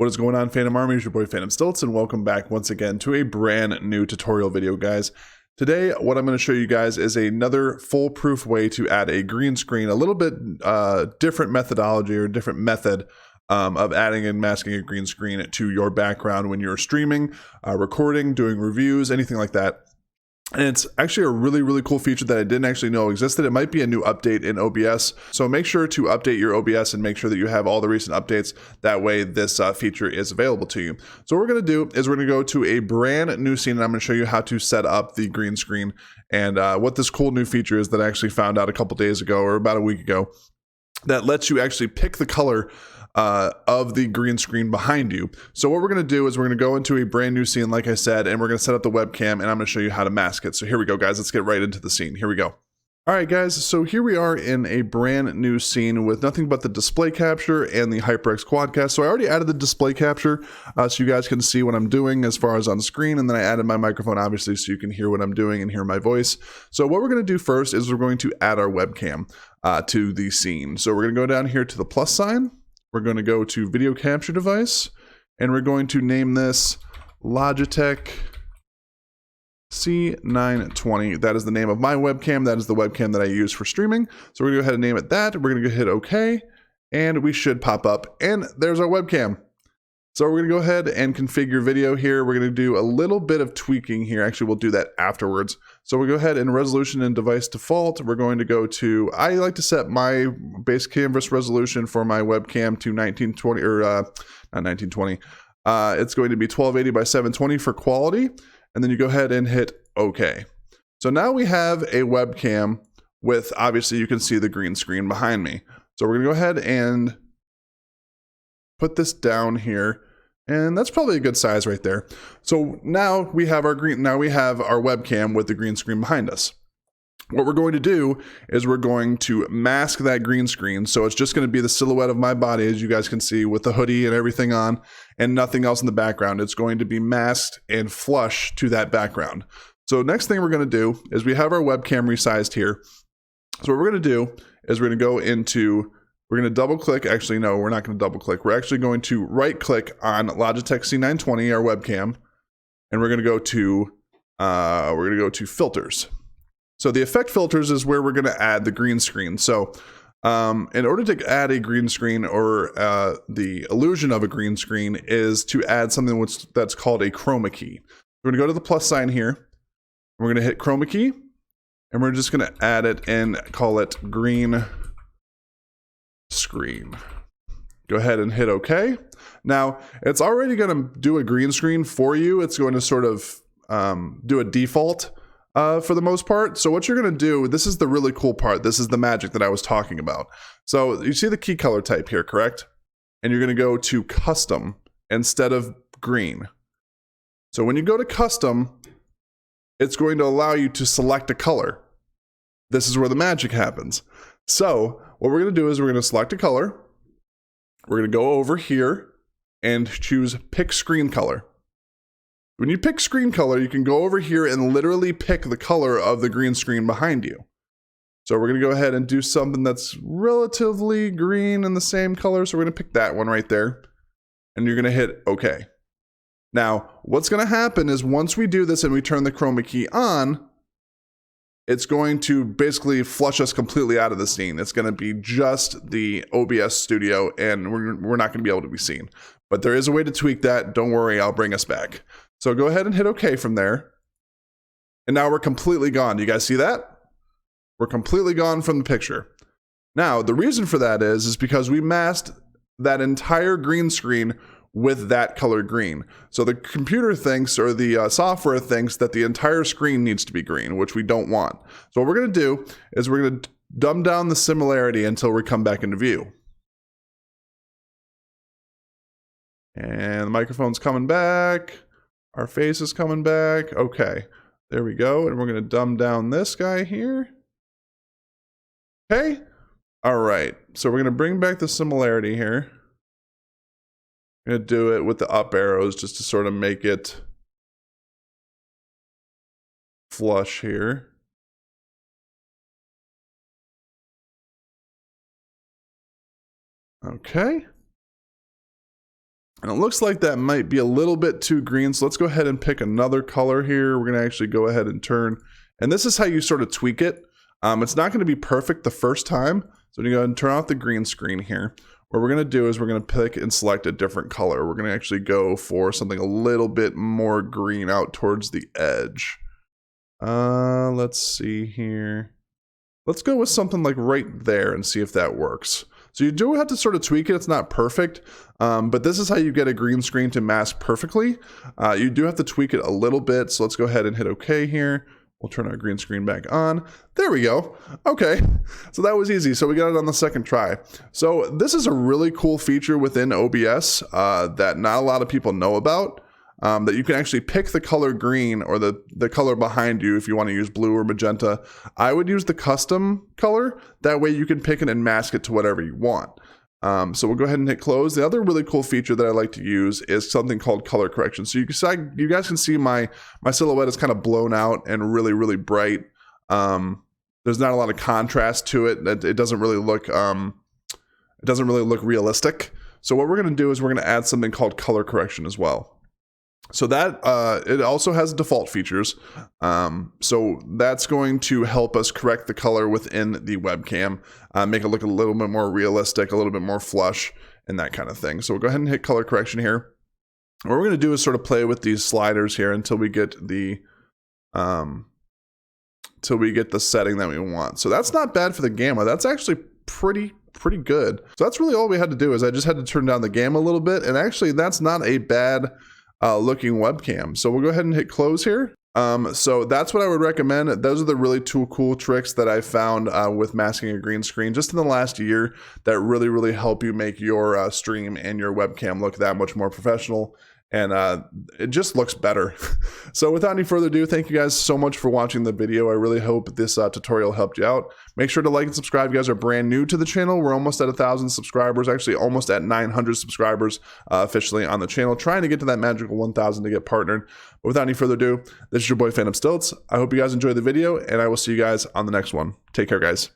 What is going on, Phantom Army? It's your boy Phantom Stilts, and welcome back once again to a brand new tutorial video, guys. Today, what I'm going to show you guys is another foolproof way to add a green screen, a little bit different methodology or different method of adding and masking a green screen to your background when you're streaming, recording, doing reviews, anything like that. And it's actually a really cool feature that I didn't actually know existed. It might be a new update in OBS. So make sure to update your OBS and make sure that you have all the recent updates. That way this feature is available to you. So what we're going to do is we're going to go to a brand new scene, and I'm going to show you how to set up the green screen and what this cool new feature is that I actually found out a couple days ago or about a week ago that lets you actually pick the color of the green screen behind you. So what we're going to do is we're going to go into a brand new scene, like I said, and we're going to set up the webcam, and I'm going to show you how to mask it. So here we go, guys. Let's get right into the scene. Here we go. All right, guys. So here we are in a brand new scene with nothing but the display capture and the HyperX Quadcast. So I already added the display capture so you guys can see what I'm doing as far as on screen, and then I added my microphone, obviously, so you can hear what I'm doing and hear my voice. So what we're going to do first is we're going to add our webcam to the scene. So we're going to go down here to the plus sign. We're going to go to video capture device, and we're going to name this Logitech C920. That is the name of my webcam. That is the webcam that I use for streaming. So we're going to go ahead and name it that. We're going to hit OK, and we should pop up, and there's our webcam. So we're going to go ahead and configure video here. We're going to do a little bit of tweaking here. Actually, we'll do that afterwards. So we'll go ahead and resolution and device default. We're going to go to, I like to set my base canvas resolution for my webcam to 1920, or not 1920. It's going to be 1280 by 720 for quality. And then you go ahead and hit OK. So now we have a webcam with, obviously you can see the green screen behind me. So we're going to go ahead and put this down here, and that's probably a good size right there. So now we have our webcam with the green screen behind us. What we're going to do is we're going to mask that green screen. So it's just going to be the silhouette of my body, as you guys can see, with the hoodie and everything on, and nothing else in the background. It's going to be masked and flush to that background. So next thing we're going to do is we have our webcam resized here. So what we're going to do is we're going to go into, we're going to double click. Actually, no, we're not going to double click. We're actually going to right click on Logitech C920, our webcam, and we're going to go to filters. So the effect filters is where we're going to add the green screen. So in order to add a green screen, or the illusion of a green screen, is to add something that's called a chroma key. We're going to go to the plus sign here. We're going to hit chroma key, and we're just going to add it and call it green screen. Go ahead and hit OK. Now it's already going to do a green screen for you. It's going to sort of do a default for the most part. So what you're going to do, this is the really cool part. This is the magic that I was talking about. So you see the key color type here, correct? And you're going to go to custom instead of green. So when you go to custom, it's going to allow you to select a color. This is where the magic happens. So what we're going to do is we're going to select a color. We're going to go over here and choose pick screen color. When you pick screen color, you can go over here and literally pick the color of the green screen behind you. So we're going to go ahead and do something that's relatively green and the same color. So we're going to pick that one right there, and you're going to hit OK. Now, what's going to happen is once we do this and we turn the chroma key on, it's going to basically flush us completely out of the scene. It's going to be just the OBS studio, and we're not going to be able to be seen. But there is a way to tweak that. Don't worry, I'll bring us back. So go ahead and hit OK from there. And now we're completely gone. Do you guys see that? We're completely gone from the picture. Now, the reason for that is because we masked that entire green screen with that color green. So the computer thinks, or the software thinks, that the entire screen needs to be green, which we don't want. So what we're going to do is we're going to dumb down the similarity until we come back into view. And the microphone's coming back. Our face is coming back. Okay, there we go. And we're going to dumb down this guy here. Okay. All right. So we're going to bring back the similarity here. I'm going to do it with the up arrows just to sort of make it flush here. Okay. And it looks like that might be a little bit too green. So let's go ahead and pick another color here. We're going to actually go ahead and turn. And this is how you sort of tweak it. It's not going to be perfect the first time. So you go ahead and turn off the green screen here. What we're going to do is we're going to pick and select a different color. We're going to actually go for something a little bit more green out towards the edge. Let's see here. Let's go with something like right there and see if that works. So you do have to sort of tweak it. It's not perfect, but this is how you get a green screen to mask perfectly. You do have to tweak it a little bit. So let's go ahead and hit OK here. We'll turn our green screen back on. There we go. Okay, so that was easy. So we got it on the second try. So this is a really cool feature within OBS that not a lot of people know about, that you can actually pick the color green or the color behind you if you want to use blue or magenta. I would use the custom color. That way you can pick it and mask it to whatever you want. So we'll go ahead and hit close. The other really cool feature that I like to use is something called color correction. So you guys can see my silhouette is kind of blown out and really, really bright. There's not a lot of contrast to it. It doesn't really look realistic. So what we're going to do is we're going to add something called color correction as well. So that it also has default features. So that's going to help us correct the color within the webcam, make it look a little bit more realistic, a little bit more flush, and that kind of thing. So we'll go ahead and hit color correction here. What we're going to do is sort of play with these sliders here until we get the setting that we want. So that's not bad for the gamma. That's actually pretty good. So that's really all we had to do is I just had to turn down the gamma a little bit, and actually that's not a bad looking webcam. So we'll go ahead and hit close here. So that's what I would recommend. Those are the really two cool tricks that I found with masking a green screen just in the last year that really help you make your stream and your webcam look that much more professional. And it just looks better. So without any further ado, thank you guys so much for watching the video. I really hope this tutorial helped you out. Make sure to like and subscribe. You guys are brand new to the channel. We're almost at 1,000 subscribers, actually almost at 900 subscribers officially on the channel, trying to get to that magical 1,000 to get partnered. But without any further ado, this is your boy Phantxm. I hope you guys enjoyed the video, and I will see you guys on the next one. Take care, guys.